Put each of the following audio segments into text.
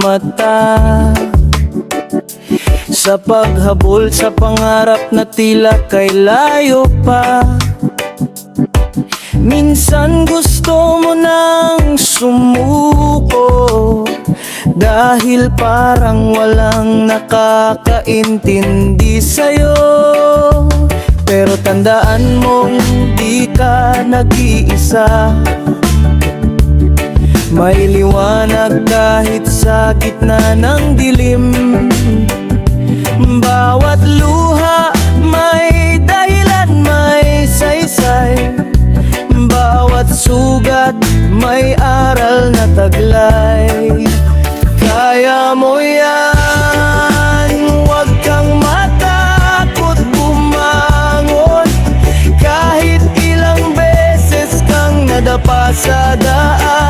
mata. Sa paghabol sa pangarap na tila kay layo pa. Minsan gusto mo nang sumuko, dahil parang walang nakakaintindi sa'yo. Pero tandaan mong di ka nag-iisa. May liwanag kahit sa gitna ng dilim. Bawat luha may dahilan, may saysay. Bawat sugat may aral na taglay. Kaya mo yan, huwag kang matakot bumangon. Kahit ilang beses kang nadapa sa daan.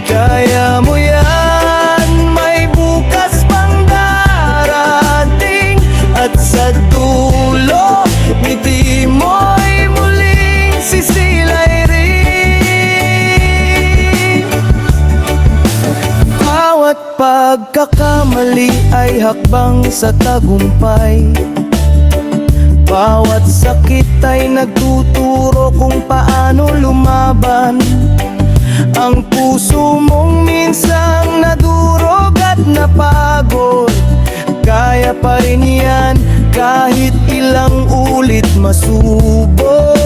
Kaya mo yan, may bukas pang darating. At sa dulo, ngiti mo'y muling sisilay rin. Bawat pagkakamali ay hakbang sa tagumpay. Bawat sakit ay nagtuturo kung paano lumaban. Ang puso mong minsang nadurog at napagod, kaya pa rin yan kahit ilang ulit masubok.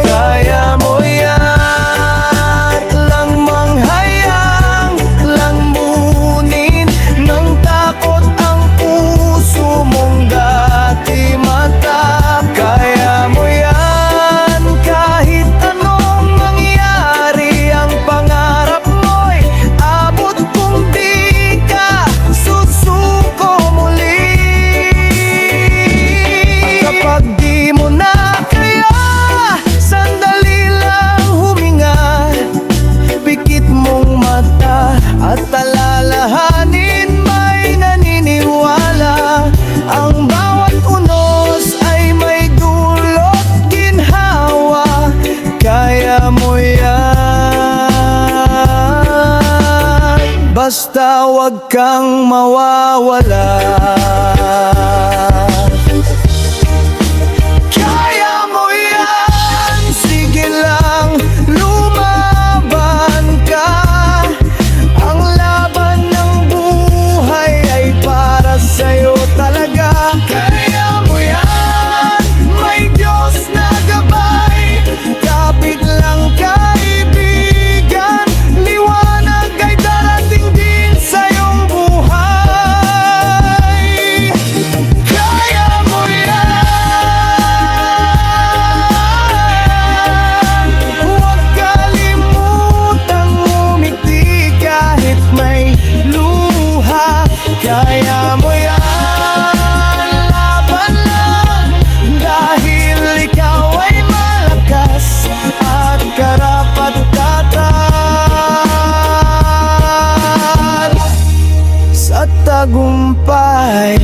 Kaya mo yan, lang manghayang, lang munin ng takot ang puso mong dati mata. Kaya mo yan, kahit anong mangyari, ang pangarap mo'y abot kung di ka susuko muli. At kapag di mo na kaya, sandali lang huminga. Pikit mong mata at alalahanin, may naniniwala. Ang bawat unos ay may dulot ginhawa. Kaya mo yan, basta wag kang mawawala. Kaya mo yan, sige lang, lumaban ka. Ang laban ng buhay ay para sa'yo talaga. Kaya mo yan, may Diyos na gabay. Kapit lang kaibigan, liwanag ay darating din sa iyong buhay. Kaya mo yan, huwag kalimutang umiti kahit may luha. Kaya mo yan, laban lang, dahil ikaw ay malakas at karapat-dapat sa tagumpay.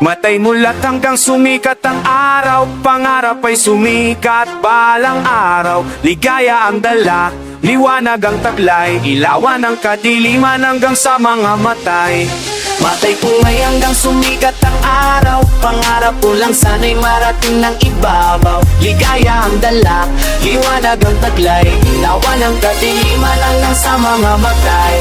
Matay mulat hanggang sumikat ang araw. Pangarap ay sumikat balang araw. Ligaya ang dala, liwanag ang taglay. Ilawan ang kadiliman hanggang sa mga matay. Matay kung may hanggang sumikat ang araw. Pangarap ko lang sana'y marating ng ibabaw. Ligaya ang dala, liwanag ang taglay. Ilawan ang kadiliman hanggang sa mga matay.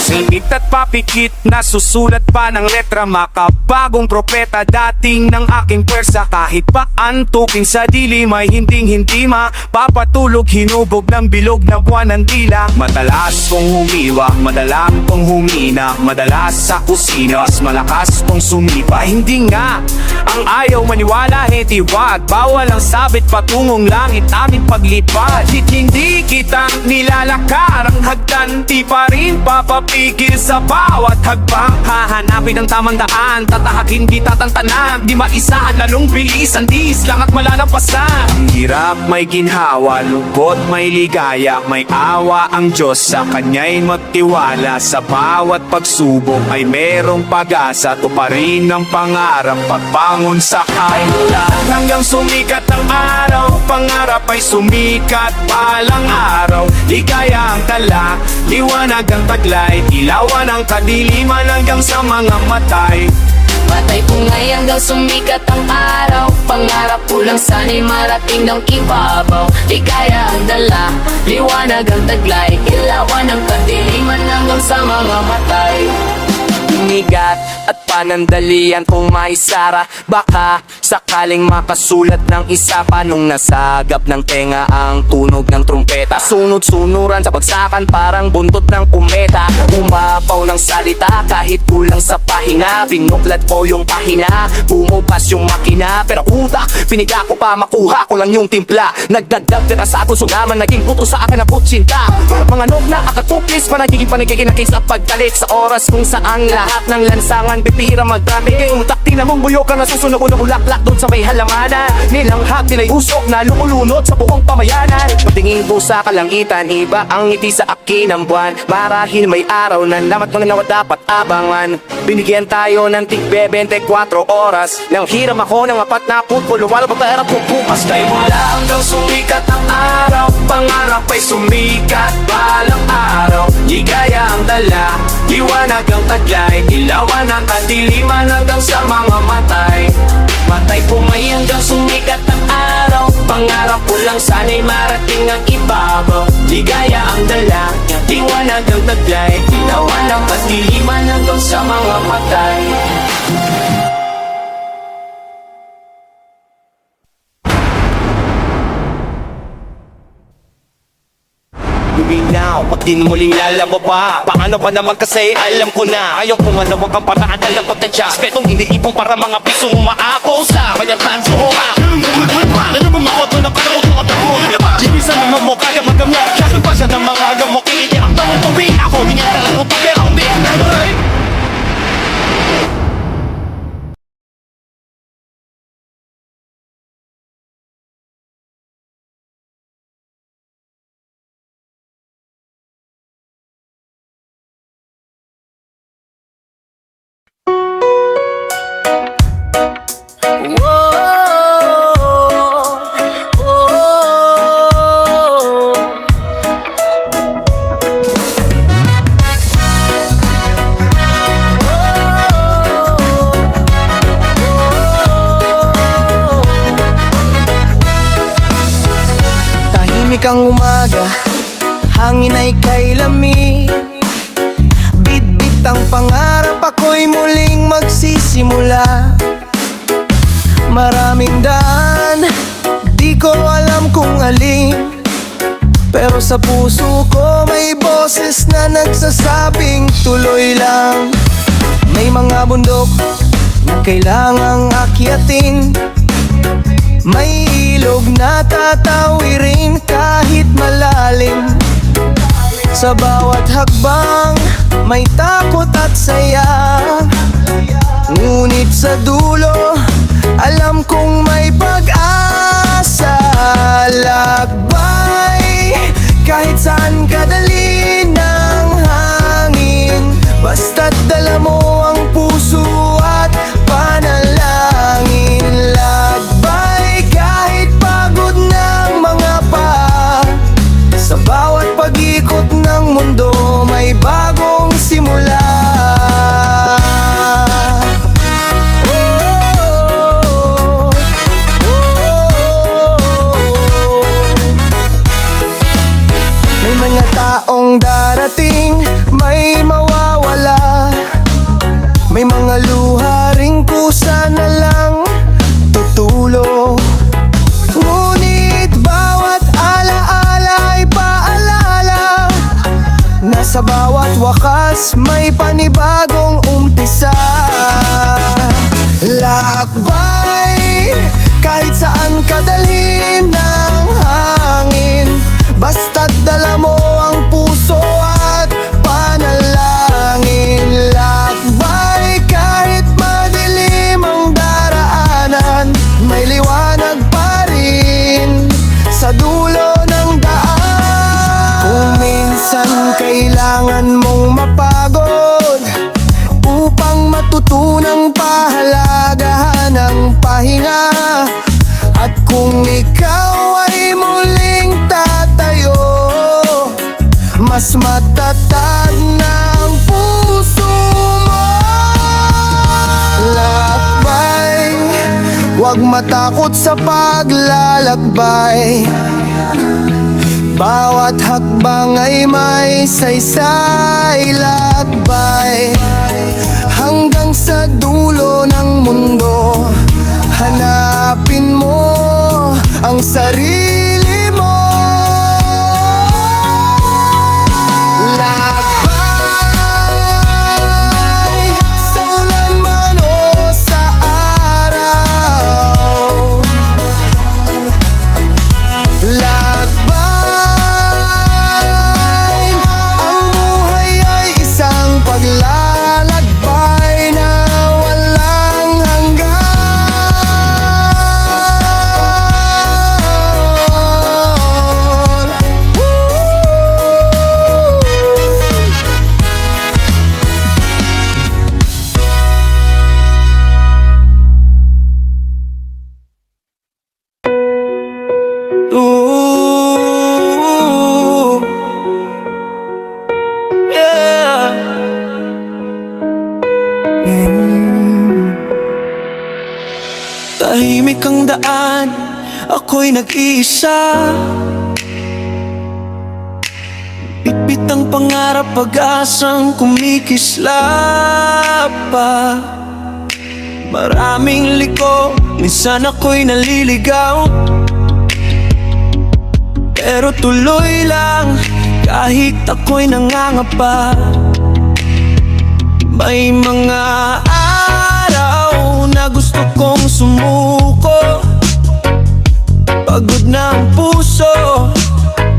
Singit at papikit, nasusulat pa ng letra. Makabagong propeta dating ng aking pwersa. Kahit pa antukin sa dilim ay hinding-hindi mapapatulog. Hinubog ng bilog na buwan ng dila. Madalas kong humiwa, madalang kong humina. Madalas sa kusina, mas malakas kong sumipa. Hindi nga, ang ayaw maniwala, hetiwag. Bawal ang sabit patungong langit, aming paglipad. Hindi kitang nilalakar, ang hagdan di pa rin papapit. titigil sa bawat hagbang. Hahanapin ang tamang daan, tatahakin di tatantanan. Di maisahan, lalong bilisan, tiis lang at malalampasan. Hirap may ginhawa, lungkot may ligaya. May awa ang Diyos, sa Kanya'y magtiwala. Sa bawat pagsubok ay merong pag-asa. Tuparin ang pangarap, pagbangon sa kahula. Hanggang sumikat ang araw, pangarap ay sumikat. Palang araw, ligaya ang tala, liwanag ang taglay, ilawan ang kadiliman hanggang sa mga matay. Matay po ngay hanggang sumikat ang araw, pangarap ko lang sana'y marating ng ibabaw. Ligaya ang dala, liwanag ang taglay, ilawan ang kadiliman hanggang sa mga matay. Bigat at panandalian kung maisara, baka sakaling makasulat ng isa pa. Nung nasagap ng tenga ang tunog ng trumpeta, sunod-sunuran sa bagsakan parang buntot ng kumeta. Umapaw ng salita kahit kulang sa pahinga, binuklat ko yung pahina, bumupas yung makina. Pero utak, piniga ko pa makuha ko lang yung timpla. Nagdagdag tira sa akin, sunaman naging puto sa akin na putsinta. Mga nog na akatuklis, panagiging panikikinakis at pagdalit sa oras kung saan lahat ng lansangan bipira magdami. Kay utak tinamong buyo ka na susunog ng ulaklak doon sa may halamanan. Nilanghap nila'y usok na lumulunod sa buong pamayanan. Pagtingin ko sa kalangitan, iba ang ngiti sa akin ng buwan. Marahil may araw na namat ng nawa dapat abangan. Binigyan tayo ng tigbe 24 oras. Nang hiram ako ng 40, lumalabag na erap kong bukas. Kay wala hanggang sumikat ang araw, pangarap ay sumikat. Balang araw, ligaya ang dala, liwanag ang taglay, ilawan ang kadiliman hanggang sa mga matay. Matay po may hanggang sumikat ang araw, pangarap ko lang sana'y marating ang ibabaw. Ligaya ang dala, liwanag ang taglay, ilawan ang kadiliman hanggang sa mga matay. Now, pag di muling lalabo pa, paano ba naman kasi alam ko na ayaw kong malawag ang paraan, alam ko tansya Spetong iniipon para mga piso umaako sa mayang tanso ka. Ano ba makoto na parang ito at ako? Ginisan naman mo kaya magamot, kasi pa siya ng mga gamot. Hindi ang tawang tuwi, ako di niya talagang ito pero hindi. Tahimik ang umaga, hangin ay kay lamig. Bit-bit ang pangarap, ako'y muling magsisimula. Maraming daan, di ko alam kung alin, pero sa puso ko may boses na nagsasabing tuloy lang. May mga bundok na kailangang akyatin, may ilog na tatawirin kahit malalim. Sa bawat hakbang may takot at saya, ngunit sa dulo alam kong may pag-asa. Lakbay kahit saan kadali ng hangin, basta't dala mo ang puso at panalangin. Lakbay kahit pagod ng mga paa, sa bawat pag-ikot ng mundo may bagong simula. May mga taong darating, may mawawala, may mga luha ring kusa na lang tutulo. Ngunit bawat alaala ay paalala na sa bawat wakas may panibagong umpisa. Lakbay kahit saan kadalhin ng hangin, basta't dala mo ang puso at panalangin. kailangan mong mapagod upang matutunang pahalagahan ng pahinga. At kung ikaw ay muling tatayo, mas matatag na ang puso mo. Lakbay, huwag matakot sa paglalakbay. Bawat hakbang ay may saysay. Lakbay hanggang sa dulo ng mundo. Hanapin mo ang sarili mo. Lakbay sa ulan man o sa araw. Lakbay, ang buhay ay isang paglalakbay na walang hanggan. Ooh, yeah. Tahimik ang daan, ako'y nag-iisa. Bitbit ang pangarap, pag-asang kumikislap pa. Maraming liko, minsan ako'y naliligaw. Pero tuloy lang, kahit ako'y nangangapa. May mga araw na gusto kong sumuko. Pagod na ang puso,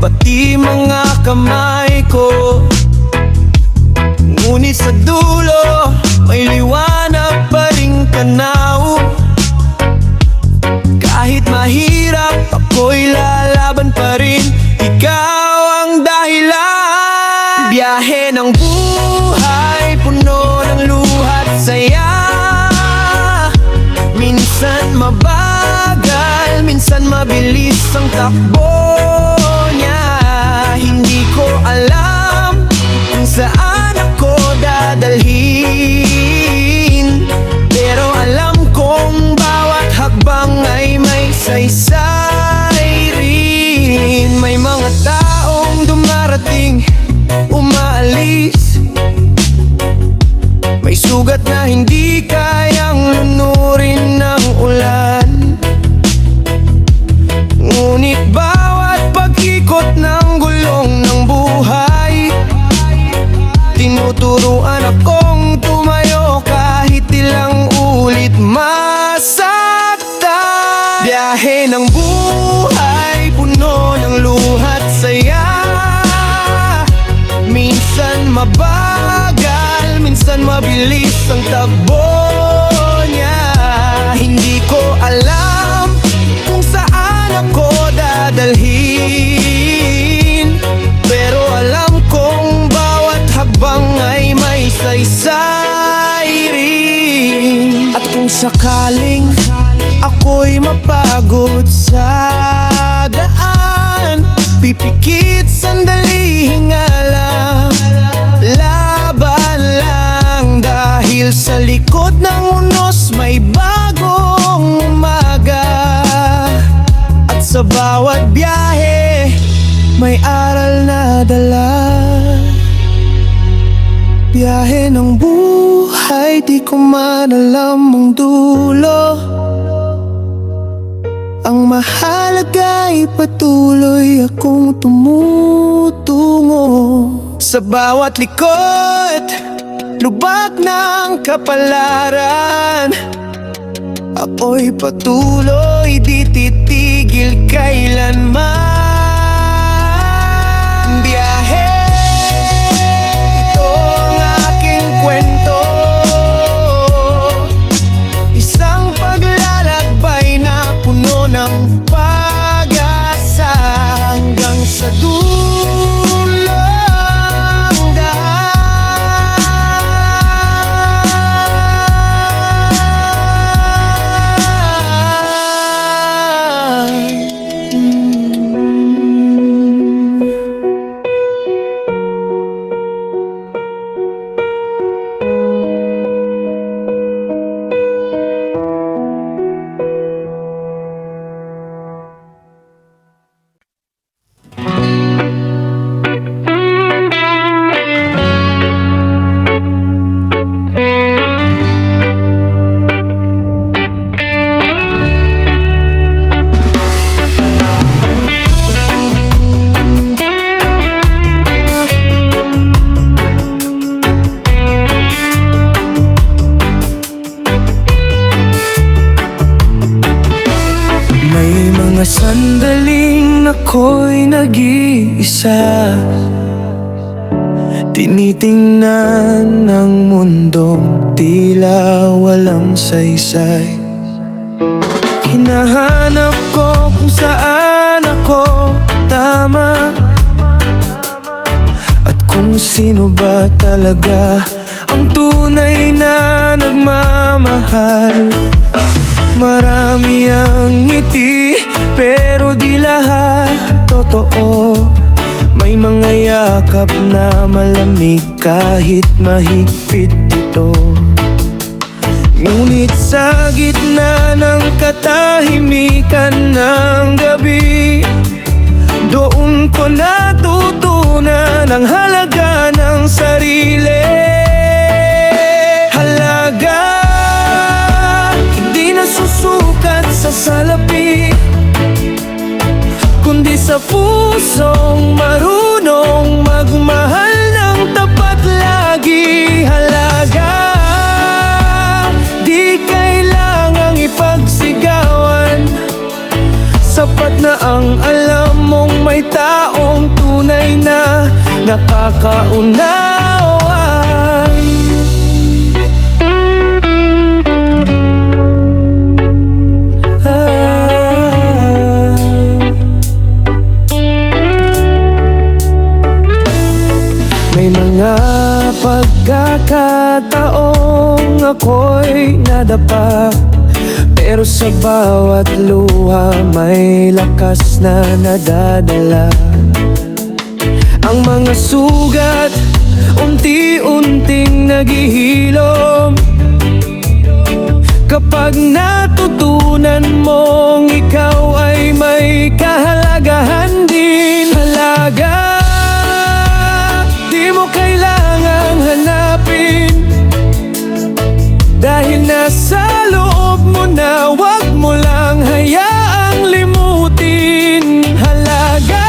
pati mga kamay ko. Ngunit sa dulo, may liwanag pa ring tanaw. Kahit mahirap, ako'y lalaban pa rin. Ikaw ang dahilan. Biyahe ng buhay, puno ng luha't saya. Minsan mabagal, minsan mabilis ang takbo niya. Hindi ko alam kung saan ako dadalhin, pero alam kong bawat hakbang ay may saysay rin. May mga taong dumarating, umaalis. May sugat na hindi kayang lunurin ng ulan. Ngunit bawat pag-ikot ng gulong ng buhay, tinuturuan akong tumayo kahit ilang ulit masaktan. Biyahe ng buhay, puno ng luha't saya. Minsan mabagal, minsan mabilis ang takbo niya. Hindi ko alam kung saan ako dadalhin, pero alam kong bawat hakbang ay may saysay rin. At kung sakaling ako'y mapagod sa daan, pipikit sandali, hinga lang, laban lang. Dahil sa likod ng unos may bagong umaga. At sa bawat biyahe may aral na dala. Biyahe ng buhay, di ko man alam ang dulo. Ang mahalaga ay patuloy akong tumutungo. Sa bawat likod, lubak ng kapalaran, ako'y patuloy, di titigil kailanman. Biyahe, ito ang aking kwento. Isang paglalakbay na puno ng pag-asa hanggang sa dulo. ako'y nag-iisa, tinitingnan ng mundong tila walang saysay. Hinahanap ko kung saan ako tama, at kung sino ba talaga ang tunay na nagmamahal. Marami ang ngiti, pero di lahat totoo. May mga yakap na malamig kahit mahigpit ito. Ngunit sa gitna ng katahimikan ng gabi, doon ko natutunan ang halaga ng sarili. Halaga, hindi nasusukat sa salapi, kundi sa pusong marunong magmahal ng tapat lagi. Halaga, di kailangang ipagsigawan, sapat na ang alam mong may taong tunay na nakakaunawan. May mga pagkakataong ako'y nadapa, pero sa bawat luha may lakas na nadadala. Ang mga sugat unti-unting naghihilom, kapag natutunan mong ikaw ay may kahalagahan din. Halaga, di mo kailangang hanapin, dahil nasa loob mo na, wag mo lang hayaang limutin. Halaga,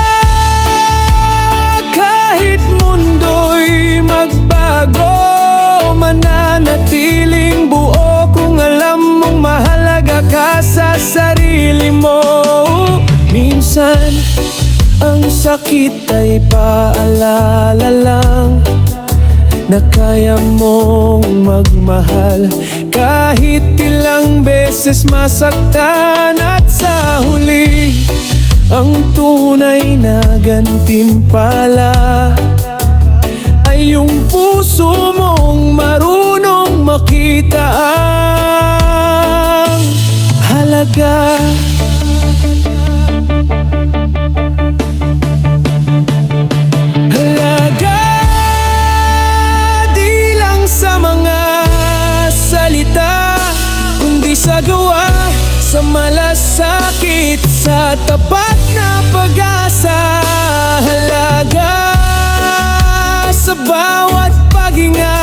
kahit mundo'y magbago, mananatiling buo kung alam mong mahalaga ka sa sarili mo. Minsan, ang sakit ay paalala lang na kaya mong magmahal kahit ilang beses masaktan, at sa huli ang tunay na gantimpala ay yung puso mong marunong makita ang halaga. Sa gawa, sa malasakit, sa tapat na pag-asa. Halaga, sa bawat paghinga,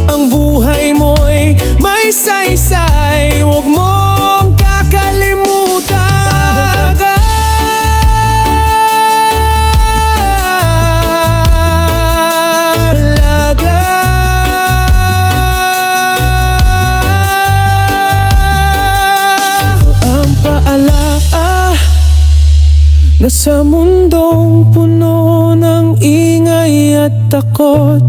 ang buhay mo'y may saysay, huwag mong kakalimutan. Nasa mundong puno ng ingay at takot,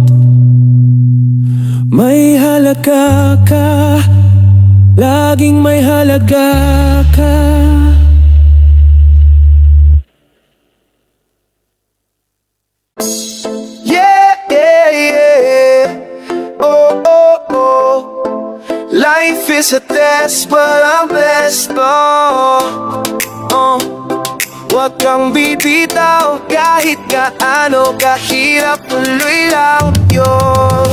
may halaga ka, laging may halaga ka. Yeah, yeah, yeah. Oh, oh, oh. Life is a test, but I'm blessed. Oh, oh. Huwag kang bibitaw kahit gaano kahirap, tuloy lang yun.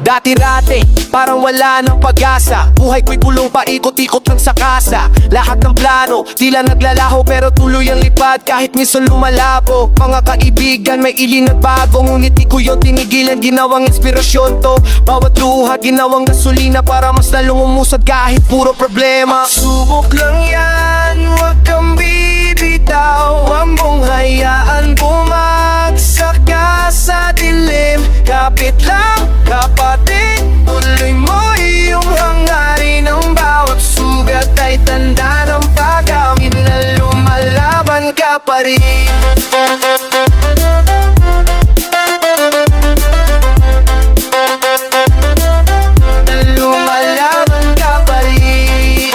Dati-rati, parang wala ng pag-asa. Buhay ko'y gulong paikot-ikot lang sa kasa. Lahat ng plano, tila naglalaho pero tuloy ang lipad kahit minsan lumalabo. Mga kaibigan, may iling nagbago, ngunit di ko yun tinigilan, ginawang inspirasyon to. Bawat luha, ginawang gasolina para mas lalong umusad kahit puro problema. Subok lang yan, huwag kang bibitaw, huwag mong hayaan bumagsak ka sa dilim. Kapit lang, kapatid, tuloy mo iyong hangarin. Ang bawat sugat ay tanda ng pag pa rin. Lumalaban ka pa rin.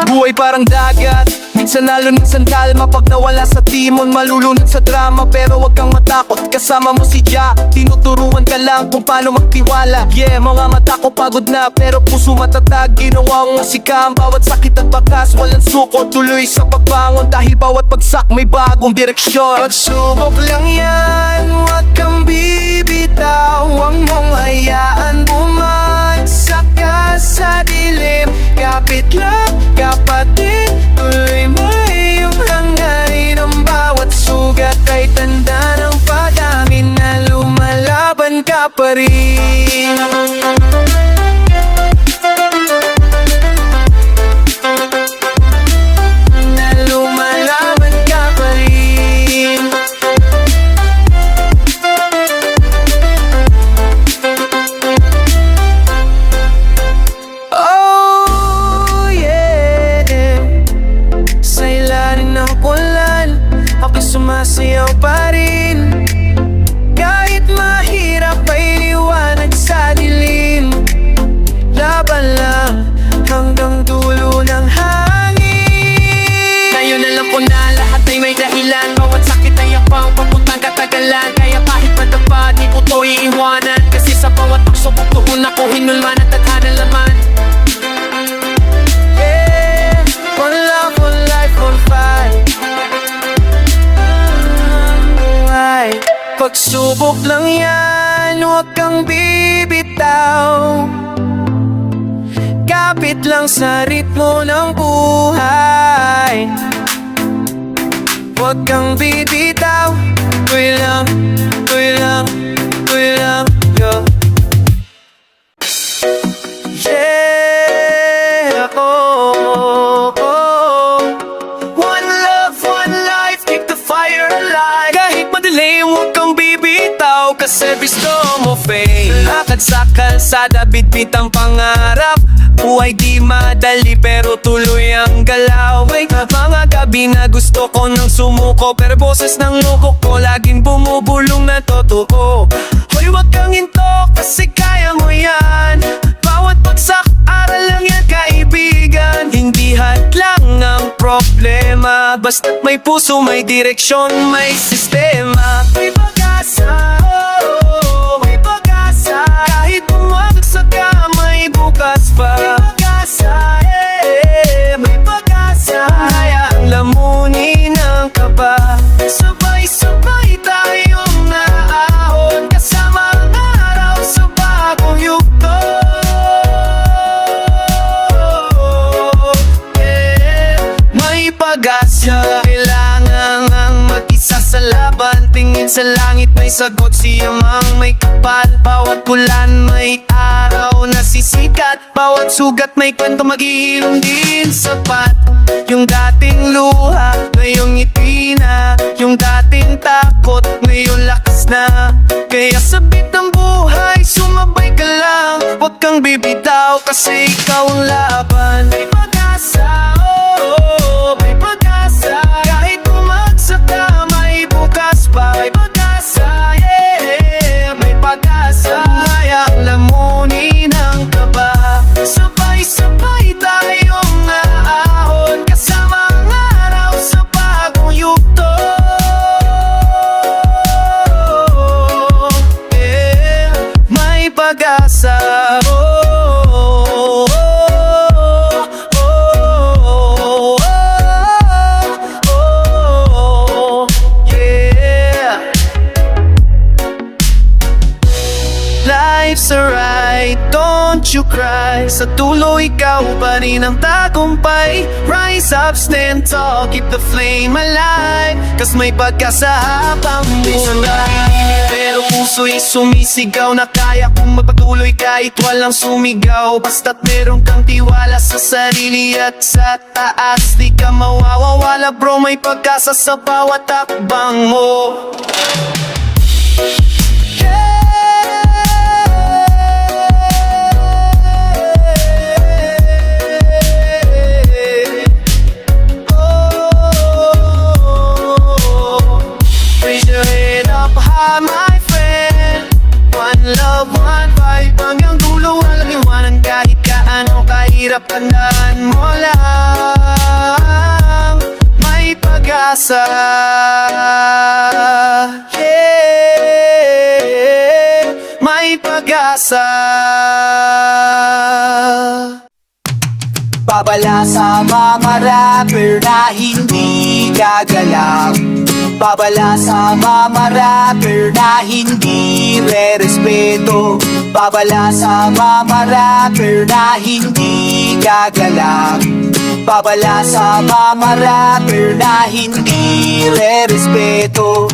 Buhay parang dagat, minsan lalo minsan kalma. Pag nawala sa timon, malulunod sa drama. Pero wag kang matakot, kasama mo si Jah. Tinuturuan ka lang kung paano magtiwala. Yeah, mga mata ko pagod na, pero puso matatag. Ginawa mo masika ang bawat sakit at bakas. Walang suko, tuloy sa pagbangon. Dahil bawat bagsak may bagong direksyon. Pagsubok lang yan, huwag kang bibitaw. Huwag mong hayaan bumagsak ka sa dilim. Kapit lang, kapatid, tuloy mo iyong hangarin. Ang bawat sugat ay tanda ng pag-amin na lumalaban ka pa rin. Na lumalaban ka pa rin. Oh yeah, sa ilalim ng ulan, ako'y sumasayaw pa rin. Kahit mahirap ay liwanag sa dilim. Laban lang hanggang dulo ng hangin. Ngayon alam ko na lahat ay may dahilan. Bawat sakit ay apang papuntang katagalan. Kaya kahit matapad, di ko to iiwanan. Kasi sa bawat pagsubok tuon ako hinulman at tadhana laman. Yeah, one love, one life, one fight. Pagsubok lang yan, huwag kang bibitaw. Kapit lang sa ritmo ng buhay. Huwag kang bibitaw. Tuloy lang, tuloy lang, tuloy lang, yo. Yeah, oh, oh. One love, one life, keep the fire alive. Kahit madilim, huwag kang bibitaw. Kasi gusto mo fame. Lakad sa kalsada, bitbit ang pangarap. Buhay di madali pero tuloy ang galaw. Ay, mga gabi na gusto ko nang sumuko, pero boses ng loko ko laging bumubulong na totoo. Hoy, wag kang hinto kasi kaya mo yan. Bawat bagsak, aral lang yan kaibigan. Hindi hadlang ang problema. Basta't may puso, may direksyon, may sistema. May pag-asa, oh, may pag-asa. Kahit bumagsak ka, may bukas pa. May pag-asa, eh, may pag-asa. Hayaang lamunin ang kaba. Sabay-sabay tayong naahon, kasama ang araw sa bagong yugto. Yeah, may pag-asa. Kailangan ang mag-isa sa laban. Tingin sa langit, may sagot, siyang may kapal. Bawat bulan may araw na sisikat. Bawat sugat may kwento, maghihilom din sapat. Yung dating luha, ngayong ngiti na. Yung dating takot, ngayon lakas na. Kaya sabit ng buhay, sumabay ka lang. Huwag kang bibitaw kasi ikaw ang laban. May pag-asa, oh, may pag-asa. Kahit bumagsak ka, may bukas pa. May pag-asa, yeah, may pag-asa. Hayang lamunin ang kaba. Sabay-sabay tayong naahon, kasama ang araw sa bagong yugto. Yeah, may pag-asa. Oh, oh, oh, oh, oh, yeah. Life's alright, don't you cry. Sa dulo ikaw pa rin ang tagumpay. Rise up, stand tall, keep the flame alive. Kas may pagkasa habang buhay. Pero puso'y sumisigaw na kaya kung magpatuloy kahit walang sumigaw. Basta't meron kang tiwala sa sarili at sa taas, di ka mawawala bro, may pagkasa sa bawat takbang mo. Tandaan mo lang, may pag-asa. Yeah, may pag-asa. Babala sa mga rapper na hindi gagalaw. Babala sa mga rapper na hindi re-respeto. Babala sa mga rapper na hindi gagalaw. Babala sa mga rapper na hindi re-respeto.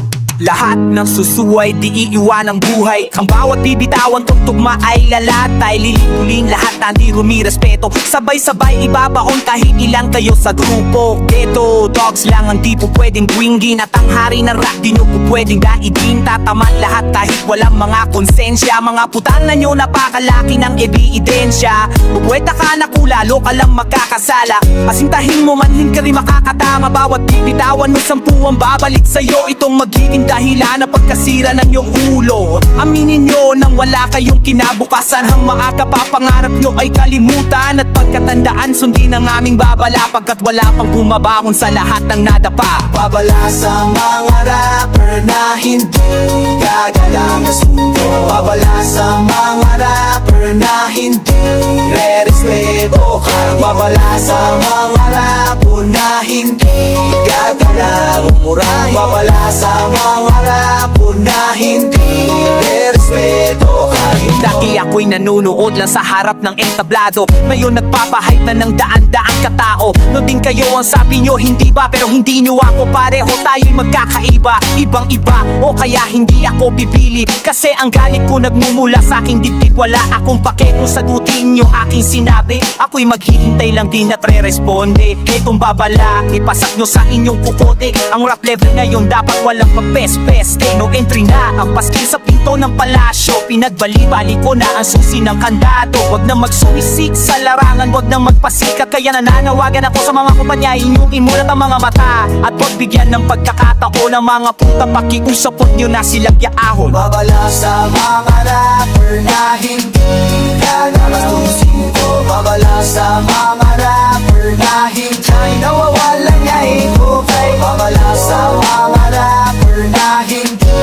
Lahat ng susuway, di iiwan ang buhay. Ang bawat bibitawan kong tugma ay lalatay. Lilipulin lahat na di rumirespeto. Sabay-sabay ibabaon kahit ilang kayo sa grupo. Ghetto dogs lang ang di po pwedeng gwingin. At ang hari ng rap di nyo po pwedeng daigin. Tataman lahat kahit walang mga konsensya. Mga putanan nyo napakalaki ng ebidensya. Pupuweta ka na kulalo ka lang magkakasala. Pasintahin mo manhin ka rin makakatama. Bawat bibitawan mo 10 ang babalik sa'yo. Itong magiging dahilan na pagkasira ng iyong ulo. Aminin nyo nang wala kayong kinabukasan. Ang mga kapapangarap nyo ay kalimutan. At pagkatandaan sundin ang aming babala. Pagkat wala pang bumabangon sa lahat ng nadapa. Babala sa mga rapper na hindi gagalang asunto. Babala sa mga rapper na hindi re-respeto. Babala sa mga rapper na hindi gagalang umurang. Babala sa mga rapper na hindi respeto. Dati ako'y nanunood lang sa harap ng entablado. Ngayon nagpapahype na ng daan-daang katao. No din kayo ang sabi nyo, hindi ba? Pero hindi nyo ako pareho, tayo'y magkakaiba. Ibang-iba, o kaya hindi ako pipili. Kasi ang galit ko nagmumula sa aking dibdib. Wala akong pake kung sagutin nyo aking sinabi. Ako'y maghihintay lang din at re-responde. Itong babala, ipasak nyo sa inyong kukote. Ang rap level ngayon dapat walang pagpes-peste. No entry na ang paskil sa pinto ng palasyo. Pinagbali-bali ko na ang susi ng kandado. Wag na magsumisik sa larangan, wag na magpasikat. Kaya nananawagan ako sa mga kumpanya, inyong imulat ang mga mata. At pagbigyan ng pagkakataon ng mga puta, pakiusapot nyo na silang yaahon. Babala sa mga rapper na hindi gagastusin ko. Babala sa mga rapper na hindi nawawalan niya ikukay. Babala sa mga rapper na hindi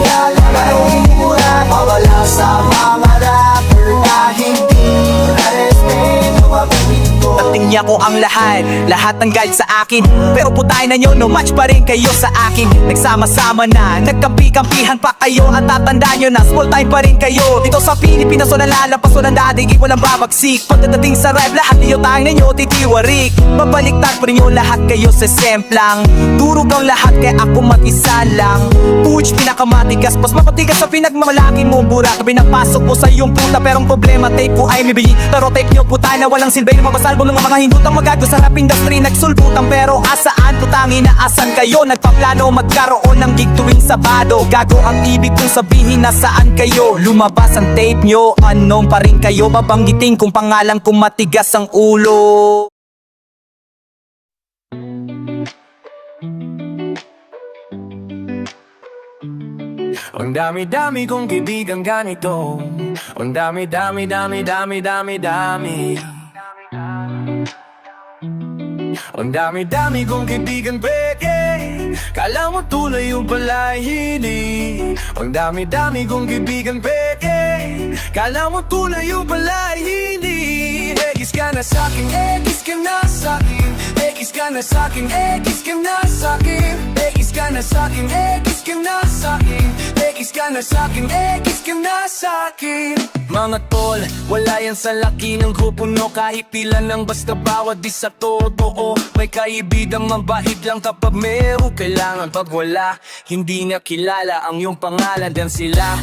gagastusin ko. Babala sa mga rapper na hindi respeto gagawin ko. Dating niya ko ang lahat ng guide sa akin. Pero putay na nyo, no match pa rin kayo sa akin. Nagsama-sama na, nagkampi-kampihan pa kayo. At tatandaan nyo na, small time pa rin kayo. Dito sa Pilipinas, o nalalapas o nandadig, walang babagsik. Pagdating sa rap, lahat niyo tayong ninyo titiwarik. Babaliktad pa rin nyo lahat kayo sa semplang. Durog ang lahat, kaya ako mag-isa lang. Puch, pinakamatigas, pas mapatigas sa pinagmamalaki mo. Burak, pinapasok mo sa iyong puta. Pero ang problema, tape ko ay may biyi. Pero tape nyo putay na walang silbi. Mapasalbo ng mga hindutang magago sa rap industry. Nagsulputan pero asaan putang inaasan kayo. Nagpaplano magkaroon ng gig tuwing Sabado. Gago ang ibig kong sabihin, nasaan kayo? Lumabas ang tape nyo, anong pa rin kayo? Babanggitin kung pangalan kung matigas ang ulo. Ang dami-dami kong kaibigan ganito. Ang dami-dami. Ang dami-dami kong kaibigan peke. Kala mo tunay yung pala'y hindi. Ang dami-dami kong kaibigan peke. Kala mo tunay yung pala'y hindi. Ekis ka na sa'kin, ekis ka na sa'kin. Ekis ka na sa'kin, ekis ka na sa'kin. Ekis ka na sa'kin, ekis ka na sa'kin. Ekis ka na sa'kin, ekis ka na sa'kin. Mga tol, wala yan sa laki ng grupo no. Kahit pila ng basta bawat di sa totoo. May kaibigang mabait lang kapag meron kailangan. Pag wala, hindi niya kilala ang iyong pangalan. Dan sila,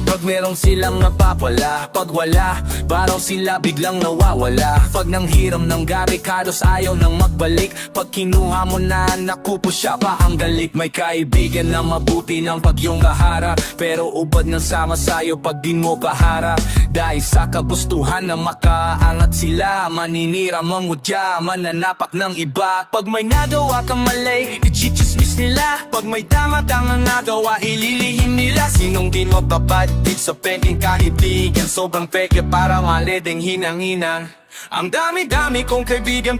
pag meron silang napapala. Pag wala, baraw sila biglang nawawala. Pag nang hiram ng garikados ayaw nang magbalik. Pag kinuha mo na nakupo siya pa ang galit. May kaibigan na mabuti ng pag iyong kahara. Pero ubad ng sama sa'yo pag di mo kahara. Dahil sa kagustuhan na makaangat sila. Maninira, mangudya, mananapak ng iba. Pag may nagawa kang mali, ichichismis nila. Pag may tama-tama nagawa, ililihim nila. Sinong di mababad sa peking kaibigan. Sobrang peke para maledeng hinang-hinang. Ang dami-dami kong kaibigan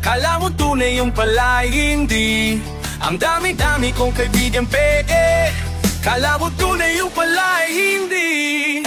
kala mo tunay yung pala'y hindi. Ang dami-dami kong kaibigan kala mo tunay yung pala'y hindi.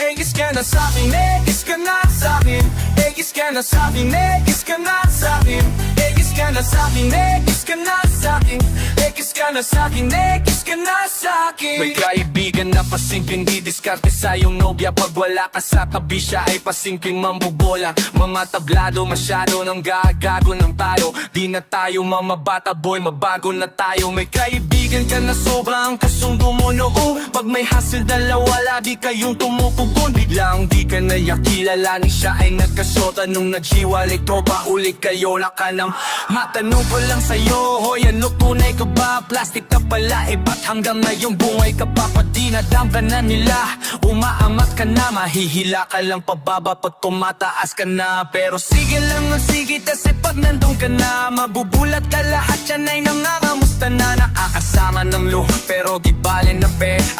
Egis ka na sa'kin, egis ka na sa'kin. Egis ka na sa'kin, egis ka na sa'kin. Egis ka na sa'kin, egis ka na sa'kin. Egis ka na sa'kin, egis ka na sa'kin. May kaibigan na pasimpleng didiskarte sa iyong nobya. Pag wala ka sa tabi siya ay pasimpleng mambobola. Mga tablado masyado nang gagago ng tayo. Di na tayo mamabata boy, mabago na tayo. May kaibigan ka na sobrang kasundo mo noon. Pag may hassle dalawa lagi kayong tumutugon. Biglang di ka na yakilala ni siya ay nagkasota. Nung naghiwalay tropa ulit kayo na ka nang matanong ko lang sa'yo. Hoy ano tunay ka ba? Plastic ka pala ba't hanggang ngayong buhay ka pa? Pati nadam ka na nila. Umaamat ka na, mahihila ka lang pababa pag tumataas ka na. Pero sige lang ang sige kasi pag nandun ka na mabubulat ka lahat yan ay nangangamusta na. Nakakasama ng luha pero di bale na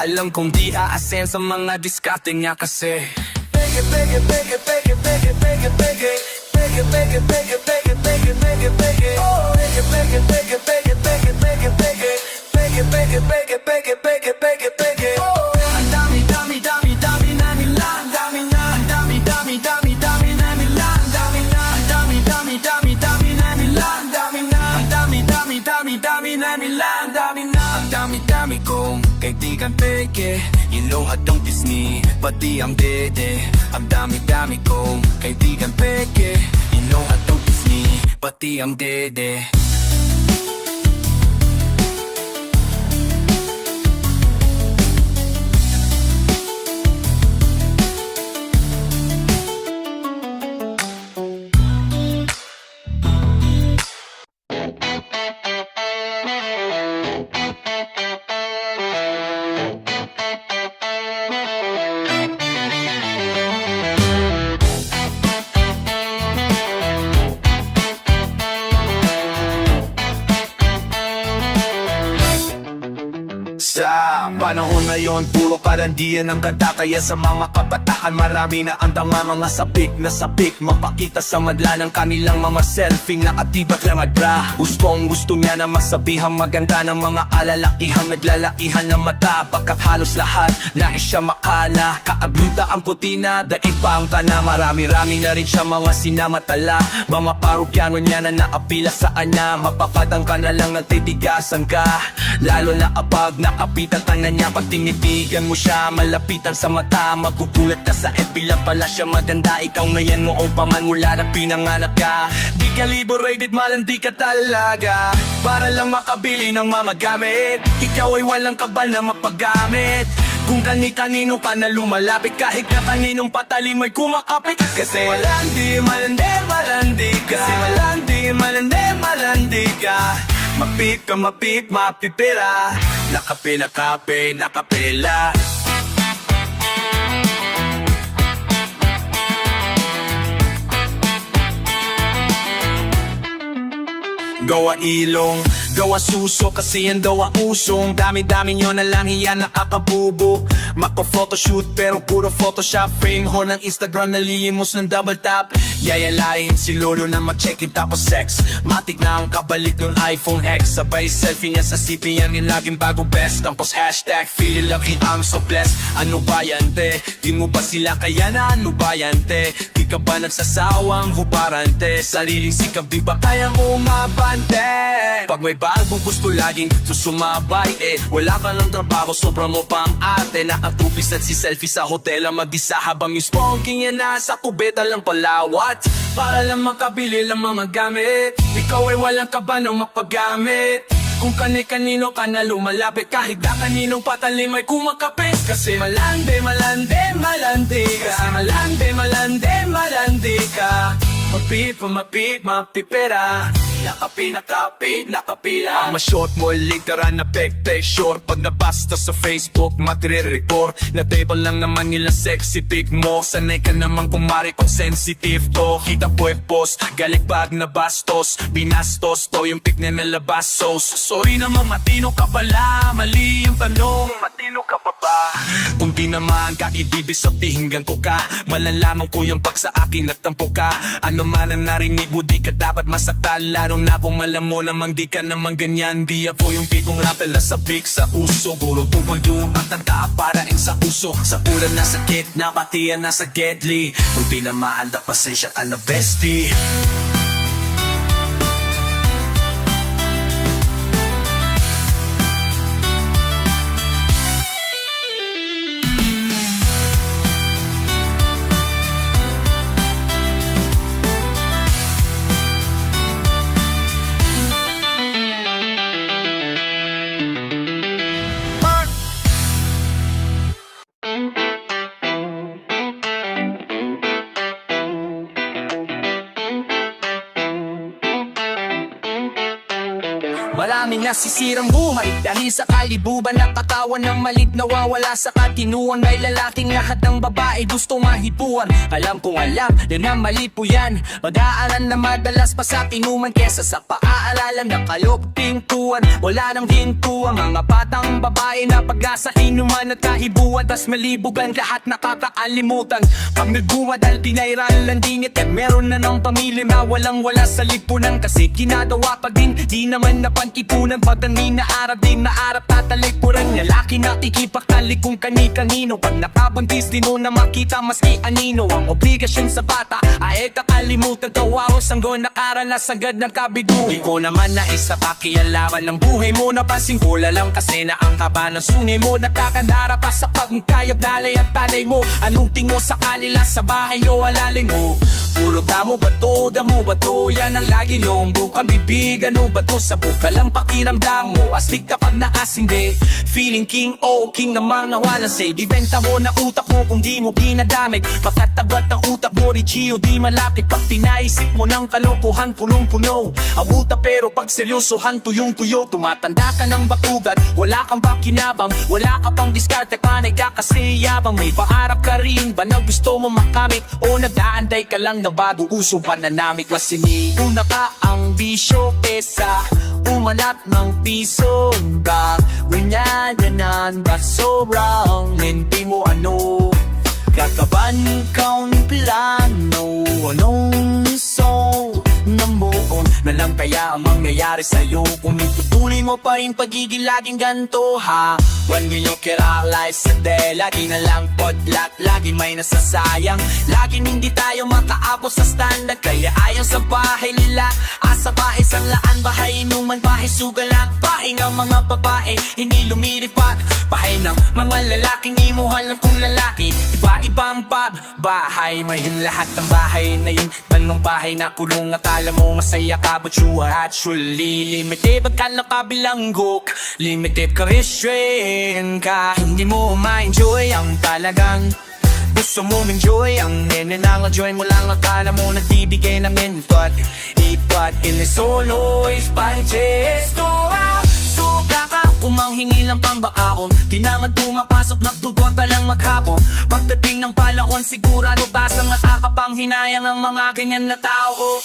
alam kong di aasen sa mga diskarte niya kasi Pege, pege, pege, pege, pege, pege, pege. Pege, pege, pege, pege, pege, pege, pege. Pege, pege, pege, pege, pege, pege, pege. Pege, pege, pege, pege, pege, pege, pege. Ang dami, dami, dami, dami na nila. Ang dami na, ang dami, dami, dami, dami na nila. Ang dami na, ang dami, dami, dami, dami na nila. Ang dami na, ang dami, dami, dami, dami na nila. Ang dami na, ang dami, dami kong kaibigan peke. You know I don't diss me, pati ang dede. Ang dami-dami kong kaibigan peke. You know I don't diss me, pati ang dede. Sa panahon ngayon, puro karandian ang kanta. Kaya sa mga kabataan, marami na ang tanga. Mga sapik na sapik, mapakita sa madla ng kanilang mga selfie. Nakatibat lang at bra. Gustong gusto niya na masabihang maganda ng mga alalakihang naglalaihan ng mata. Pagkat halos lahat, nais siya makana. Kaagluta ang puti na, daig pa ang tana. Marami-rami na rin siya mga sinamatala. Mga parokyano niya na naapila sa kanya. Mapapadang ka na lang nagtitigasan ka. Lalo na kapag nakapitan ka na niya. Pag tinitigan mo siya, malapitan sa mata. Magugulat ka sa FB lang pala siya maganda. Ikaw ngayon mo o paman mula na pinanganak ka. Di ka liberated, malandi ka talaga. Para lang makabili ng mamagamit. Ikaw ay walang kabal na mapagamit. Kung kani-kanino ka na lumalapit, kahit na kaninong patalim ay kumakapit. Kasi malandi, malandi, malandi ka. Kasi malandi, malandi, malandi ka. Mapip ka, mapip, mapipira. Nakapila, kape, nakapila. Gawa ilong, gawa suso, kasi yan daw ang usong. Dami-dami nyo na lang iyan nakakabubo. Mapa-photoshoot pero puro photoshop. Frame ho ng Instagram, nalimos ng double tap. Yayalain si lolo na mag-check it tapos sex. Matik na ang kabalik ng iPhone X. Sabay selfie niya sa CP yan yung laging bago best. Tapos hashtag feel lucky, I'm so blessed. Ano ba yan te? Di mo ba sila kaya na ano ba yan te? Di ka ba nagsasawang hubaran te? Sariling sikap di ba kayang umabante? Pag may bagong gusto laging susumabay wala ka ng trabaho, sobra mo pang ate. Nakatupis at si selfie sa hotel ang mag-isa habang yung smoking yan nasa kubeta lang palawat. Para lang makabili lang mga gamit. Ikaw ay walang kaba ng mapagamit. Kung kani-kanino ka na lumalapit, kahit na kaninong patalim ay kumakapit. Kasi malandi, malandi, malandi ka. Kasi malandi, malandi, malandi ka. Mapip, mapip, mapipera. nakapila. Ma-short mo literal na picture. Pag nabasta sa Facebook, matire-report na table lang naman nila sexy pic mo. Sanay ka naman kumari kung sensitive to. Kita puwepos, galit pag nabastos. Binastos to yung pic na nalabas. Sorry naman, matino ka pala. Mali yung tanong, matino ka pa ba? Kung di naman ka ibibis sa hinggan ko ka, malalaman ko yung pag sa akin at tampo ka. Ano man ang narinig mo, di ka dapat masaktan. Lalo na kung alam mo namang di ka naman ganyan. Di ako yung pitong rapper na sabik sa uso. Puro tumayo ang tanda para sa uso. Sa ulan na sakit, na pati yan nasa deadly. Kung di na maanda, pasensya ka na bestie. Maraming nasisirang buhay dahil sa kalibuban ng katawan ng malit nawawala sa katinuan. May lalaking lahat ng babae gusto mahipuan. Alam kong alam din na mali po yan. Mag-aaral na madalas pa sa tinuman kesa sa paaaralan na kalop pintuan. Wala nang hintuan mga batang babae na pag-asa inuman at kahibuan. Tas malibugan lahat nakakaalimutan. Pag nagbuwadal pinairal lang dingit at meron na ng pamilya na walang wala sa lipunan. Kasi ginagawa pa din di naman napantipunan. Pagdang naarap din naarap tatalikuran. Lalaki na tikipagtali kung kani-kanino. Pag nakabuntis di mo na makita maski anino. Ang obligasyon sa bata ay kakalimutan. Tawaros ang nakaranas agad ng kabigo. Di ko naman nais na pakialaman ng buhay mo. Napansin ko lang kasi na ang kaba ng sungay mo. Nakakandara pa sa pagkayab dalay at tanay mo. Anong tingo sa kanila sa bahay o alalay mo? Puro damo ba to? Damo ba to? Yan ang lagi lombo. Bibig ano ba to? Sa buka lang pakiramdam mo. Astig kapag nakasindi. Feeling king o king namang nawala say. Ibenta mo na utak mo kung di mo ginadamig. Patatabat ang utak mo Richie o di malapit. Pag tinaisip mo ng kalokohan punong-puno. Abuta pero pag seryosohan tuyong-tuyo. Tumatanda ka ng batugat. Wala kang pakinabang. Wala ka pang diskarte. Panay ka kasi yabang. May paharap ka rin ba na gusto mo makamit? O nagdaanday ka lang na bago uso pananamit. Mas siniuna ka ang bisyo kesa umalat ng piso. Gawin yan ganan ba sobrang hindi mo ano? Kakaban ikaw ng plano. Anong so namuon na lang kaya ang mangyayari sa'yo? Kung itutuloy mo pa rin pagiging laging ganto ha? When will you realize sa de? Lagi na lang podlat, lagi may nasasayang. Laging hindi tayo makaabot sa standard. Kaya ayaw sa bahay nila. Asa pa isang laan, bahay inuman, bahay sugalan. Bahay ng mga babae, hindi lumiripat. Bahay ng mga lalaking imuhal ng kung lalaki. Iba-ibang bahay, may lahat ng bahay na yun. Tanong bahay na kulong at alam mo masaya ka, but you are actually limited. Ba't ka nakabilanggok? Limited ka restrain ka. Hindi mo ma-enjoy ang talagang gusto mo enjoy. Ang nenenang-joy mo lang akala mo nagbibigay ng input. Ipat inisolo is pagesto. Suka ka kung manghingi lang pang bakaon. Tinamad pumapasok nagtugot pa lang maghapon. Pagdating ng palakon sigurado basang nakakapanghinayang ang mga ganyan na tao.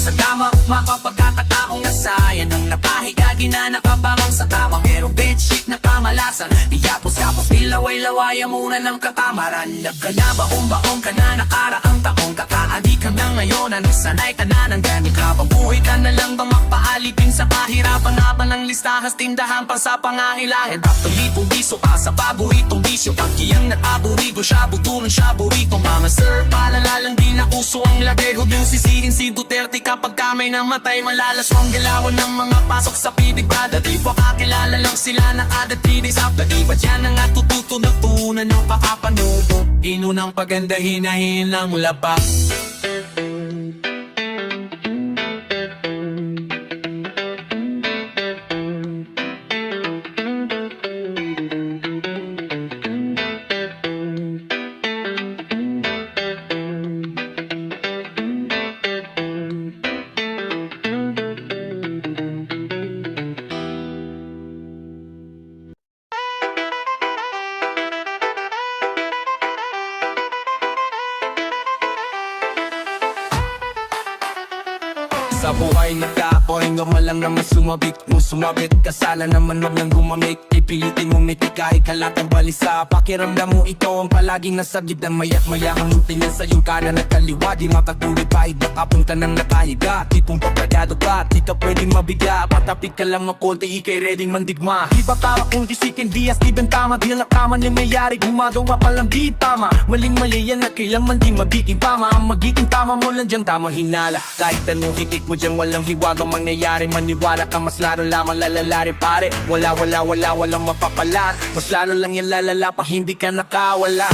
Sa tama mapapagkakataong nasaya nang napahiga ginanakapamang sa tama. Merong bedsheet na kamalasan. Iyapos-yapos nilaway-lawaya muna ng katamaran. Nagkanabaong-baong ka na nakaraang taong. Kakaadi ka na ngayon na nasanay ka na ng ganit. Habang buhay ka na lang bang magpaalipin sa kahirapan. Habang ng listahas tindahan pa sa pangahilahin. Taptulipong biso ka sa paboritong bisyo. Pagkiyang nag-aburigo siya butunan siya burito. Mga sir palala lang din na uso ang lagay. Huwag yung sisihin si Duterte kapag kamay namatay. Malalaswang galawan ng mga pasok sa pidig brada. Di ba kakilala lang sila na kada tidig sa plagi. Ba't yan ang atututo na tunan ng pakapanubo? Inunang pagandahin na hinang labak. Sa buhay nagkapoy, malang naman sumabit mo sumabit ka sana naman wag nang gumamit. Ipilitin mo may kahit kalatang balisa. Pakiramdam mo ikaw ang palaging nasa gitnang mayak-maya kang tingin sa iyong kanan at kaliwa. Di matatuloy pa nakapunta ng nakahiga. Tipong pagkagado ka, di ka pwedeng mabigla. Patapik ka lang ng konti, ikay ready mandigma. Di ba tama kung disikin dias, di ben tama. Di lang tama na mayari, gumagawa pa lang di tama. Maling-mali yan at kailangan di magiging tama. Ang magiging tama mo lang dyan, tamang hinala. Kahit anong higit mo dyan, walang hiwagang mangyayari. Maniwala ka, mas lalo lamang lalalari pare. Walang mapapala. Mas lalo lang yan lalala pa hindi ka nakawala.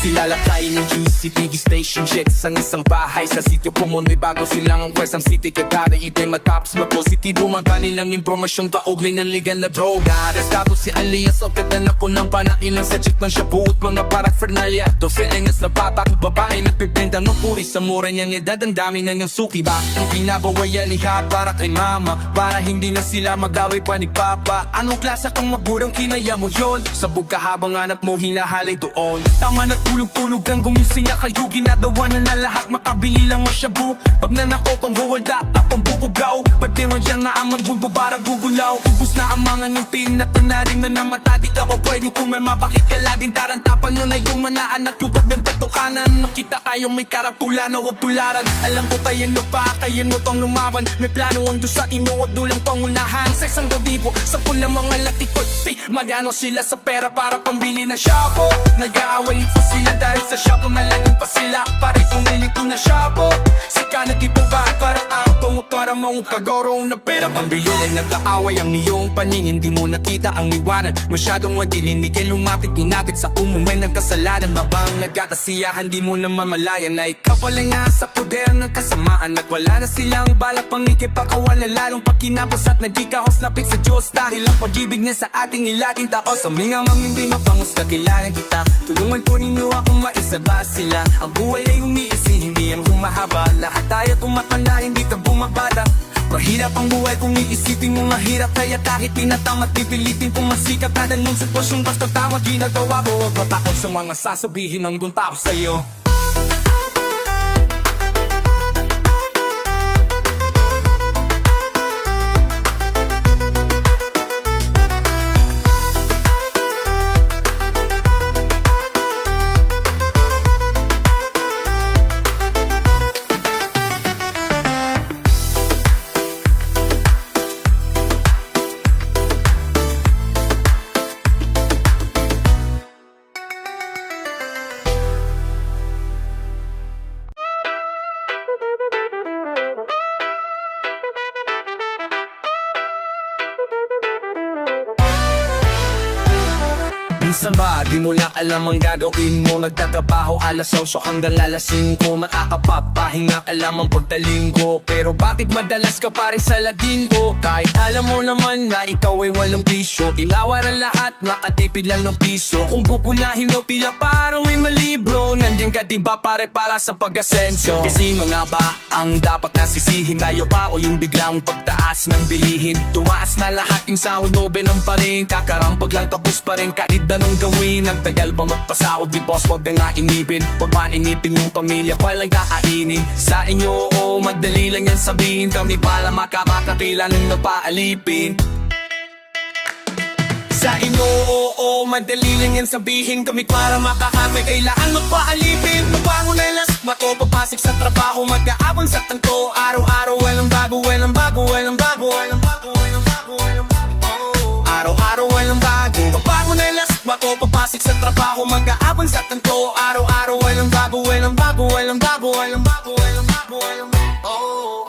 Silalakayin ng GCTV station checks ang isang bahay sa sitio. Pumunoy bago silang ang Quezon City. Kagada itay matapos mapositibo ang kanilang impormasyon kaugnay ng legal na droga. Arestado si Alias o katanak ko ng panailan sa check ng siya buot mga paraphernalia. To feelingas na batak babae nagpipenta ng puri sa mura niyang edad. Ang dami na niyang suki ba ang pinabawayan lihat para kay mama, para hindi na sila magaway pa ni papa. Anong klasa kang magurang kinaya mo yun? Sabog ka habang anak mo hinahalay doon. Tama na tulog-tulog kang gumising na kayo. Ginagawa na lahat makabili lang mo siya bu. Pag nanako pang buwalda tapang bubugaw. Pati mo dyan na ang magbubara gugulaw. Ubus na ang mga ngipin na tanaring na namata. Di ka ko pwede kumirma, bakit ka laging tarantapan nyo na yung manaan at yung pagdagpatukanan. Nakita kayong may karapula na huwag tularan. Alam ko kayo lupa, kayo mo tong lumaban. May plano ang doon sa ino at dulang pangunahan. Sa isang gabibo, sa pula mga latikot. Magano sila sa pera para pambili na shapo. Nag-aaway pa sila dahil sa shapo. Malangin pa sila, pare pumili ko na shapo. Sika nag-ipubahan para ako para mong kagoro na pera. Pambili ay nag-aaway ang iyong paningin. Di mo nakita ang liwanag, masyadong madilim. Di kayo lumapit, ginagit sa umumay ng kasalanan. Mabang nagkatasiyahan, di mo na mamalayan na ikaw pala nga sa poder ng kasamaan. At wala na silang balak pang ikipakawalan. Lalong pagkinapos at nagkikahos lapit sa Diyos. Dahil ang pag-ibig niya sa ating ilating tao. Sa mga mang hindi mapangus na kilala kita. Tulungan po ninyo akong maisaba sila. Ang buhay ay umiisi, hindi ang humahaba. Lahat tayo tumatanda, hindi ka bumabata. Mahirap ang buhay kung iisipin mo mahirap. Kaya kahit pinatamat, pipilitin kong masikap. Kada nung sitwasyon basta tama ginagawa ko. Huwag matakot sa mga sasabihin ng gunta ko sa'yo. Minsan ba, di mo lang alam ang gagawin mo. Nagtatrabaho alas 8 hanggang alas 5. Makakapapahinga ka lamang pagtalinggo. Pero bakit madalas ka pa rin sa laginggo? Kahit alam mo naman na ikaw ay walang bisyo. Ilawar ang lahat, nakatipid lang ng piso. Kung pupunahin mo pila parang may malibro. Nandiyan ka diba pare para sa pag-asensyo? Kasi mga ba ang dapat nasisihin? Tayo pa o yung biglang pagtaas ng bilihin? Tumaas na lahat yung sahod mo, benang pa rin. Kakarampag lang tapos pa rin kahit anong gawin. Nagtagal ba magpasahod di boss, wag na nga inipin. Wag maninipin yung pamilya, walang kakainin. Sa inyo oo, madali lang yan sabihin. Kami pala makakakapila ng napaalipin. Sa inyo oo, madali lang yan sabihin. Kami para makakamay, kailangan magpaalipin. Mabangon na las, matopapasik sa trabaho. Mag-aabang sa tangko, araw-araw walang bago, walang bago, walang bago, walang bago, walang bago, walang bago. Araw-araw walang bago, mabangon na las, matopapasik sa trabaho. Mag-aabang sa tangko, araw-araw walang bago, walang bago, walang bago, walang bago, walang bago, walang bago.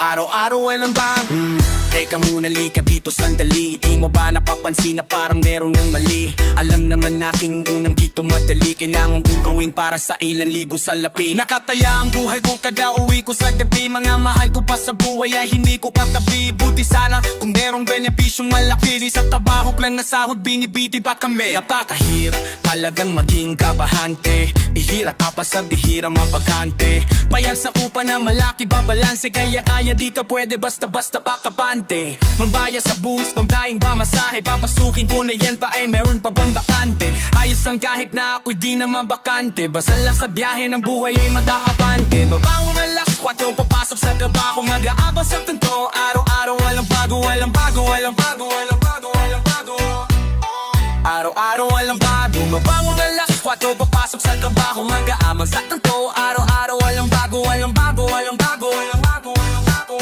Araw-araw walang bago. Teka muna, lika dito sandali. Di mo ba napapansin na parang meron ng mali? Alam naman natin unang dito madali. Kailangan kong gawin para sa ilan libo sa lapi. Nakataya ang buhay ko kada uwi ko sa gabi. Mga mahal ko pa sa buhay ay hindi ko katabi. Buti sana kung merong benepisyong malaki. Di sa trabaho plan na sahod binibiti pa kami. Napakahirap talagang maging kabahante. Ihira ka pa sa bihira mapagante. Bayar sa upa na malaki babalanse. Kaya kaya di ka pwede basta-basta pakapan. abante Mambaya sa bus, pangdaing pamasahe Papasukin ko na yan pa ay meron pa bang bakante Ayos lang kahit na ako'y di naman bakante Basta lang sa biyahe ng buhay ay madakapante Mabango ng alas 4, papasok sa trabaho Mag-aabang sa tunto, araw-araw walang bago Walang bago, walang bago, walang bago, walang bago Araw-araw walang bago Mabango ng alas 4, papasok sa trabaho Mag-aabang sa tunto, araw-araw walang bago Walang bago, walang bago, walang bago, walang bago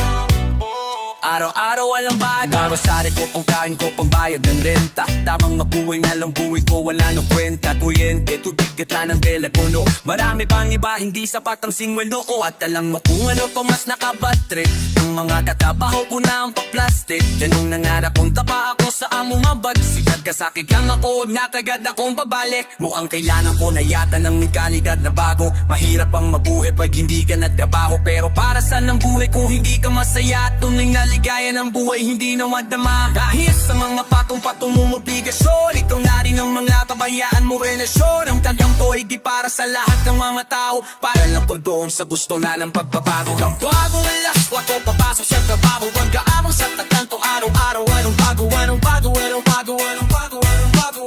Araw-araw walang bago Marasari ko ang kain ko pambayad ng renta Tamang mabuhay na lang buhay ko wala nang kwenta Tuyente, tubig gata ng bela puno Marami pang iba hindi sapat ang singwelo O at alam mo kung ano pa mas nakabatrip Ang mga katabaho ko na ang pa-plastic Ganong nangarap kung tapa ako sa among mabag Sikat kasakit lang ako, natagad akong babalik Mukhang kailangan ko na yata ng mentalidad na bago Mahirap ang mabuhay pag hindi ka nagtrabaho Pero para saan ang buhay kung hindi ka masaya Tunay na ligaya ng buhay hindi na madama Dahil sa mga patong-patong mong obligasyon Ito na rin ang mga kabayaan mo relasyon Ang tagang to ay di para sa lahat ng mga tao Para lang po doon sa gusto na ng pagbabago Ang bago alas 4 papasok sa trabaho Pagkaabang sa taganto araw-araw Anong bago, anong bago, anong bago, anong bago, anong bago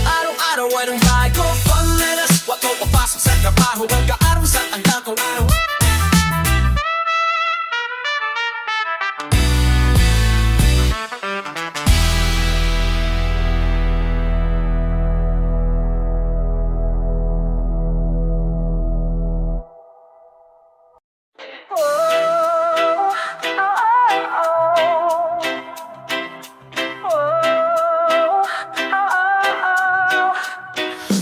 Araw-araw anong bago Pag alas 4 papasok sa trabaho Pagkaabang sa taganto araw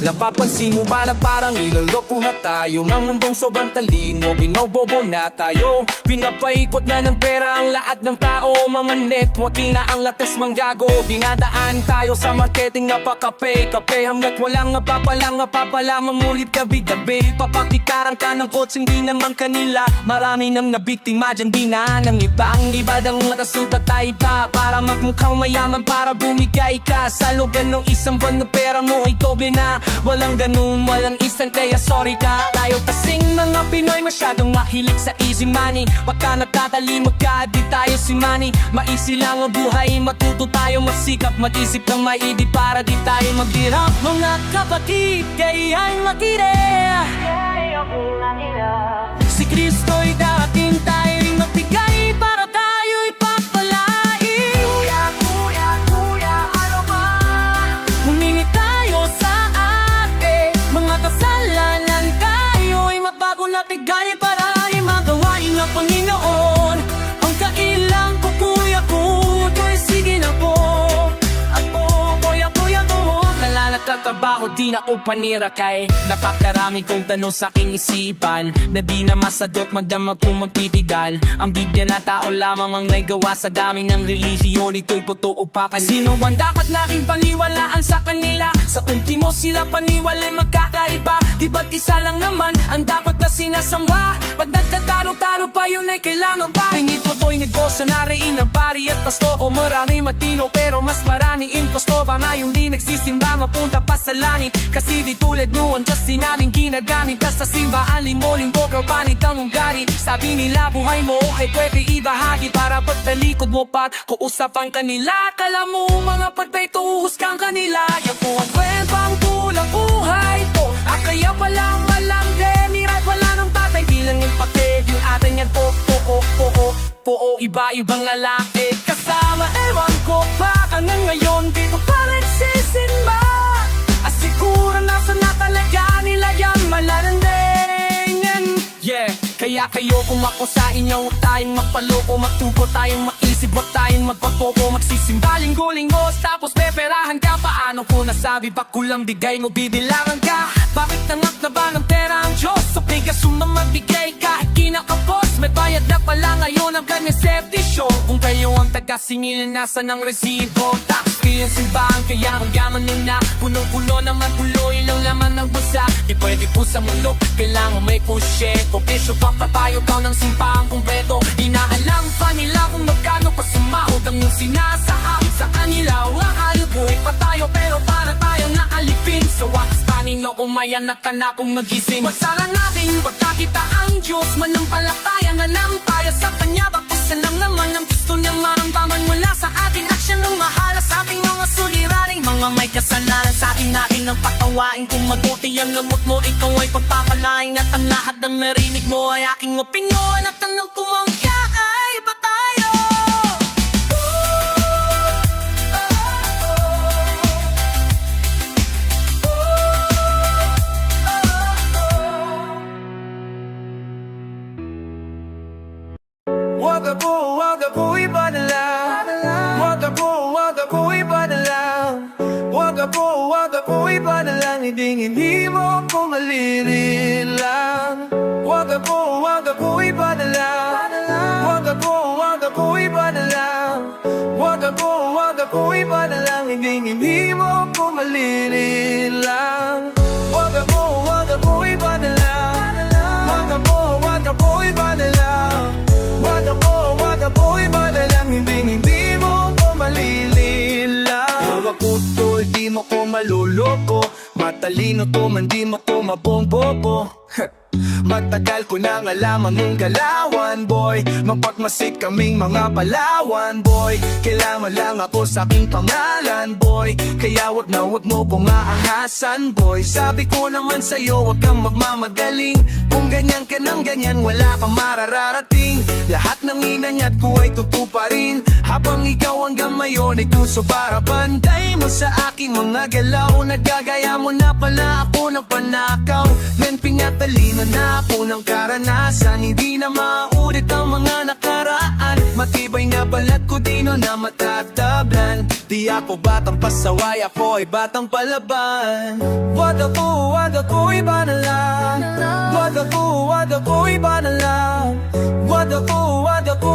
Napapansin mo ba na parang iloloko na tayo Ng mundong sobrang talino, binobobo na tayo Pinapaikot na ng pera ang lahat ng tao Mga networking na ang lakas manggago Dinadaan tayo sa marketing na pakape-kape Hanggat walang napapala Mamulit gabi-gabi Papakikaran ka ng coach, hindi naman kanila Marami nang nabiktima dyan, di na ng iba Ang iba dang nakasutat tayo pa Para magmukhang mayaman, para bumigay ka Sa lugan ng isang buwan na pera mo, ikaw na Walang ganun, walang instant kaya sorry ka Tayo kasing mga Pinoy masyadong mahilig sa easy money Wag ka nagtatalimod ka, di tayo si money Maisi lang ang buhay, matuto tayo masikap Mag-isip ng maidi para di tayo maghirap Mga kapatid, kaya'y makire Si Kristo'y dating tayo rin magbigay Para tayo'y papalain Kuya, ano ba? Humingi tayo sa kasalanan tayo'y mabago na tigay para ay magawain ng Panginoon Ang kailang ko kuya ko, to'y sige na po Ako, kuya ko Nalalatrabaho di na ko panira kay Napakarami kong tanong sa aking isipan Na di na masadot magdamag kung magtitigan Ang Biblia na tao lamang ang naigawa sa dami ng relihiyon Ito'y puto upakan Sino ang dapat nating paniwalaan sa kanila? Sa ultimo sila paniwala'y magkakaiba Di ba't isa lang naman ang dapat na sinasamba? Pag nagtataro-taro pa yun ay kailangan ba? Hindi po to'y negosyo na rin ang pari at pasto O marami matino pero mas marami imposto Ba ngayong di nagsisimba mapunta pa sa langit Kasi di tulad noon Diyos sinabing ginagamit Ka sa simbahan linggo-linggo kapanit ang ugali Sabi nila buhay mo ay pwede ibahagi Para pagtalikod mo pat kuusapan kanila Kala mo mga patay tuhuskan kanila Yan po ang kwentang tulang buhay ko Kaya walang malangdemirat Wala nang tatay bilang yung pakit Yung atin yan po iba-ibang lalaki Kasama ewan ko pa Hanggang ngayon dito pa nagsisimba Asiguro nasa na talaga nila yan malalandengan Yeah, kaya kayo kung ako sa inyo Tayong magpaloko, magtubo tayong maisip Huwag tayong magpapoko, magsisimba linggo-linggo Tapos peperahan ka, paano ko nasabi Ba kulang bigay mo, bibilangan ka Bakit nangak na ba ng pera ang Diyos? So bigas magbigay kahit kinakapos May bayad na pala ngayon ang kanyang servisyo Kung kayo ang taga-singilin, nasa ng resibo Tax fee ang simbahan, kaya ang yaman nila Punong-puno naman pulo, ilang laman ng busa Di pwede po sa mundo, kailangan may pushe Bisyo pang papayo ka ng simpang kumpleto Inaalam pa nila kung magkano pa sumahod Ang yung sinasahab sa kanila Wakalo buhay pa tayo pero para tayo naalipin Sa wakas panino umayanak ka na kung magising Magsara natin pagkakita ang Diyos Manampalataya na ng tayo sa Kanya Bakit Minsan lang naman ang gusto niyang maramdaman mula sa ating aksyon ng mahala sa ating mga suliraning mga may kasalanan sa ating natin ng patawain. Kung mabuti ang lamot mo, ikaw ay pagpapalain. At ang lahat ng narinig mo ay aking opinyon. At tanong kung ang kakaiba tayo. Wag ako iba na lang. Wag ako iba na lang. Wag ako iba na lang. Hindi mo ko malililang. Wag ako iba na lang. Wag ako iba na lang. Wag ako iba na lang. Hindi mo ko malililang. Wag ako iba na lang. Wag ako iba na lang. Wag ako iba na lang. Hindi mo ko malililang. Wag ako tol, di mo ko maluloko. Matalino to man, di mo ko mabombobo. Matagal ko nang alam ang galawan, boy. Mapagmasik kaming mga Palawan, boy. Kailangan lang ako sa aking pangalan, boy. Kaya wag mo kong aangasan, boy. Sabi ko naman sa'yo, wag kang magmamagaling. Kung ganyan ka ng ganyan, wala kang marararating. Lahat ng inanyat ko ay tutuparin. Habang ikaw hanggang mayon ay gusto para bantay mo sa aking mga galaw. Nagagaya mo na pala ako ng panakaw. Men pinatalino na ako ng karanasan. Hindi na maulit ang mga nakaraan. Matibay na balat ko, di na matatablan. Di ako batang pasaway, ako ay batang palaban. Wag ako iba na lang. Wag ako iba na lang. Wag ako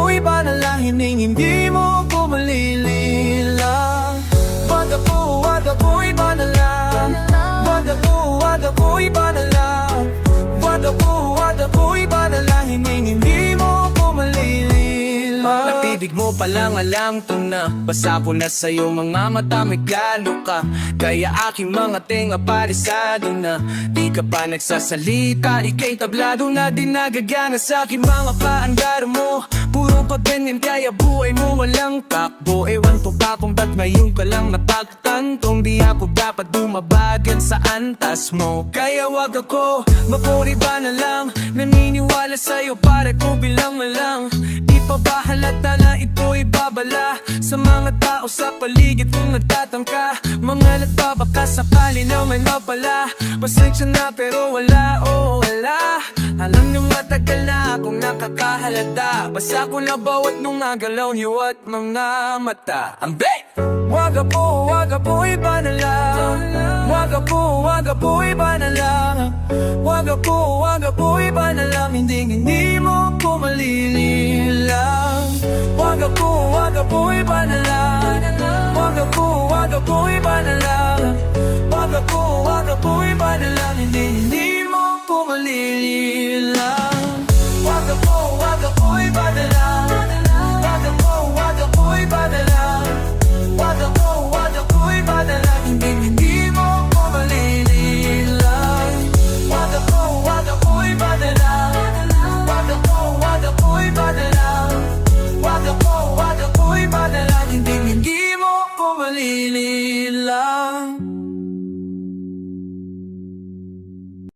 iba na lang. Hindi mo ko malililang. Wag ako iba na lang. Wag ako iba na lang. Wag ako iba na lang. Hindi mo ko malililang. Napibig mo palang alam to na. Basa ko na sa'yo mga mata, may galo ka. Kaya aking mga tenga parisado na. Di ka pa nagsasalita, ika'y tablado na. Di nagagana sa aking mga paandar mo. Puro pa ganyan kaya buhay mo walang takbo. Ewan ko ba kung ba't ngayon ka lang napagtantong. Di ako dapat dumabagan sa antas mo. Kaya wag ako, mapuri ba na lang. Naniniwala sa'yo pare ko bilang malang. Di pa ba halata na ito'y babala sa mga tao sa paligid kung nagtatangka. Mga nagbabaka sakali na may mapala. Pasensya na pero wala, oh wala. Alam niyo matagal na akong nakakahalata. Basta ko na bawat nung nagalaw niyo at mga mata. Ambe! Wag ako iba na lang. Wag ako iba na lang. Wag ako iba na lang. Hindi mo ko malililang. Wag ako iba na lang. Wag ako iba na lang.